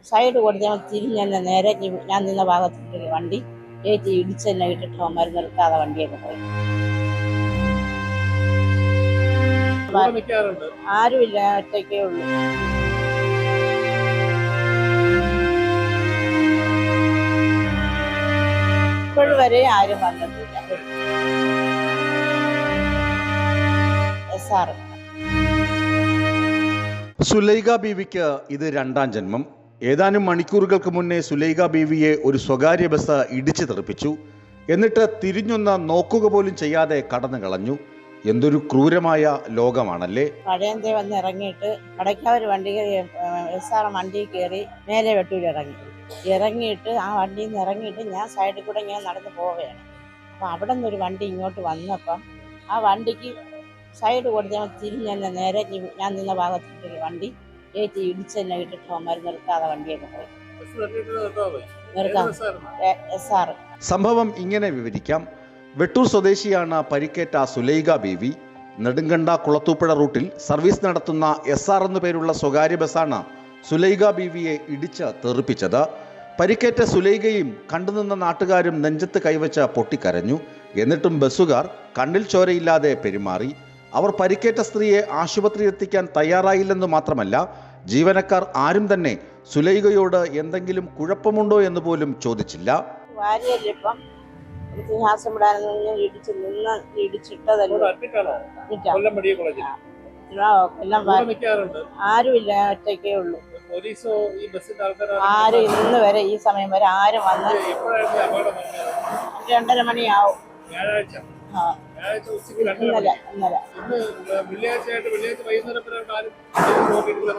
Side കൊടുത്ത് ഞാൻ തിരിഞ്ഞെന്നെ നേരെ ഞാൻ നിന്ന ഭാഗത്തിട്ടൊരു വണ്ടി കയറ്റി ഇടിച്ചെന്നെ ഇട്ടിട്ട് അവന്മാർ നിർത്താതെ വണ്ടിയൊക്കെ പോയി. ആരുമില്ല, ഒറ്റയ്ക്കേ ഉള്ളൂ. ഇപ്പോഴും വരെ ആരും വന്നിട്ടില്ല. സുലൈഖ ബീവിക്ക് ഇത് രണ്ടാം ജന്മം. ഏതാനും മണിക്കൂറുകൾക്ക് മുന്നേ സുലൈഖ ബീവിയെ ഒരു സ്വകാര്യ ബസ് ഇടിച്ചു തെറിപ്പിച്ചു. എന്നിട്ട് തിരിഞ്ഞൊന്ന് നോക്കുക പോലും ചെയ്യാതെ കടന്നു കളഞ്ഞു. എന്തൊരു ക്രൂരമായ ലോകമാണല്ലേ. പഴയന്തേ വന്ന് ഇറങ്ങിയിട്ട് കടയ്ക്കാവൊരു വണ്ടി കയറി മേലെ വെട്ടൂർ ഇറങ്ങിയിട്ട് ആ വണ്ടിയിൽ നിന്ന് ഇറങ്ങിയിട്ട് ഞാൻ സൈഡിൽ കൂടെ ഞാൻ നടന്ന് പോവുകയാണ്. അപ്പം അവിടെ നിന്നൊരു വണ്ടി ഇങ്ങോട്ട് വന്നപ്പം ആ വണ്ടിക്ക് സൈഡ് കൊടുത്ത് ഞാൻ തിരിഞ്ഞെന്നെ നേരെ ഞാൻ നിന്ന ഭാഗത്തിട്ടൊരു വണ്ടി കയറ്റി ഇടിച്ചെന്നെ ഇട്ടിട്ട് അവന്മാർ നിർത്താതെ വണ്ടിയൊക്കെ പോയി. സംഭവം ഇങ്ങനെ വിവരിക്കാം. വെട്ടൂർ സ്വദേശിയാണ് പരിക്കേറ്റ സുലൈഖ ബീവി. നെടുങ്കണ്ട കുളത്തൂപ്പുഴ റൂട്ടിൽ സർവീസ് നടത്തുന്ന SR എന്നു പേരുള്ള സ്വകാര്യ ബസ്സാണ് സുലൈഖ ബീവിയെ ഇടിച്ച് തെറിപ്പിച്ചത്. പരിക്കേറ്റ സുലൈഖയും കണ്ടുനിന്ന നാട്ടുകാരും നെഞ്ചത്ത് കൈവച്ച് പൊട്ടിക്കരഞ്ഞു. എന്നിട്ടും ബസ്സുകാർ കണ്ണിൽ ചോരയില്ലാതെ പെരുമാറി. അവർ പരിക്കേറ്റ സ്ത്രീയെ ആശുപത്രിയിൽ എത്തിക്കാൻ തയ്യാറായില്ലെന്ന് മാത്രമല്ല, ജീവനക്കാർ ആരും തന്നെ സുലൈഖയോട് എന്തെങ്കിലും കുഴപ്പമുണ്ടോ എന്ന് പോലും ചോദിച്ചില്ല. ആരുമില്ല, ഒറ്റയ്ക്കേ ഉള്ളൂ. ആരും ഇന്ന് വരെ ഈ സമയം വരെ ആരും വന്ന് 2:30 മണിയാവും.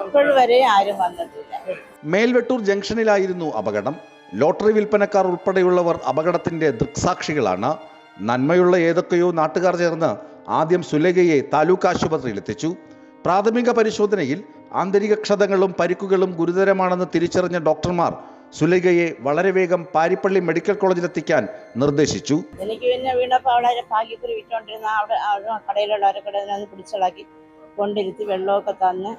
ഇപ്പോഴും വരെ ആരും വന്നിട്ടില്ല. മേൽവെട്ടൂർ ജംഗ്ഷനിലായിരുന്നു അപകടം. ലോട്ടറി വിൽപ്പനക്കാർ ഉൾപ്പെടെയുള്ളവർ അപകടത്തിന്റെ ദൃക്സാക്ഷികളാണ്. നന്മയുള്ള ഏതൊക്കെയോ നാട്ടുകാർ ചേർന്ന് ആദ്യം സുലൈഖയെ താലൂക്ക് ആശുപത്രിയിൽ എത്തിച്ചു. പ്രാഥമിക പരിശോധനയിൽ ആന്തരിക ക്ഷതങ്ങളും പരിക്കുകളും ഗുരുതരമാണെന്ന് തിരിച്ചറിഞ്ഞ ഡോക്ടർമാർ സുലൈഖയെ വളരെ വേഗം പാരിപ്പള്ളി മെഡിക്കൽ കോളേജിലെത്തിക്കാൻ നിർദ്ദേശിച്ചു. എനിക്ക് പിന്നെ വീണപ്പോൾ അവിടെ ഭാഗ്യക്കുറി വിറ്റോണ്ടിരുന്ന അവിടെ കടയിലുള്ളവരൊക്കെ പിടിച്ചിളക്കി കൊണ്ടിരുത്തി വെള്ളമൊക്കെ തന്ന്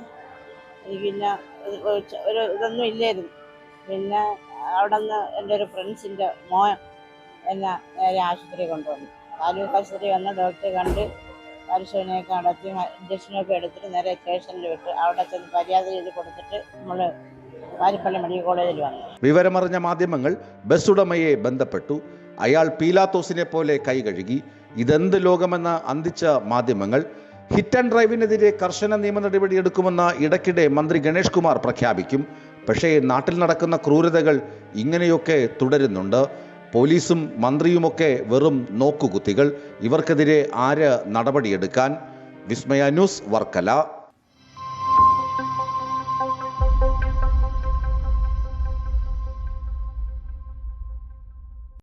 എനിക്ക് പിന്നെ ഒരു ഇതൊന്നും ഇല്ലായിരുന്നു. പിന്നെ അവിടെ നിന്ന് എൻ്റെ ഒരു ഫ്രണ്ട്സിൻ്റെ മോൻ എന്നെ നേരെ ആശുപത്രി കൊണ്ടുവന്നു. താലൂക്ക് ആശുപത്രി വന്ന് ഡോക്ടറെ കണ്ട് പരിശോധനയൊക്കെ നടത്തി ഇഞ്ചക്ഷനൊക്കെ എടുത്തിട്ട് നേരെ സ്റ്റേഷനിൽ വിട്ട് അവിടെ ചെന്ന് പരാതി എഴുതി കൊടുത്തിട്ട് നമ്മൾ പാരിപ്പള്ളി മെഡിക്കൽ കോളേജിൽ വന്നു. വിവരമറിഞ്ഞ മാധ്യമങ്ങൾ ബസ് ഉടമയെ ബന്ധപ്പെട്ടു. അയാൾ പീലാത്തോസിനെ പോലെ കൈ കഴുകി. ഇതെന്ത് ലോകമെന്ന് അന്തിച്ച മാധ്യമങ്ങൾ ഹിറ്റ് ആൻഡ് ഡ്രൈവിനെതിരെ കർശന നിയമ നടപടിയെടുക്കുമെന്ന് ഇടയ്ക്കിടെ മന്ത്രി ഗണേഷ് കുമാർ പ്രഖ്യാപിക്കും. പക്ഷേ നാട്ടിൽ നടക്കുന്ന ക്രൂരതകൾ ഇങ്ങനെയൊക്കെ തുടരുന്നുണ്ട്. പോലീസും മന്ത്രിയുമൊക്കെ വെറും നോക്കുകുത്തികൾ. ഇവർക്കെതിരെ ആര് നടപടിയെടുക്കാൻ? വിസ്മയ ന്യൂസ്, വർക്കല.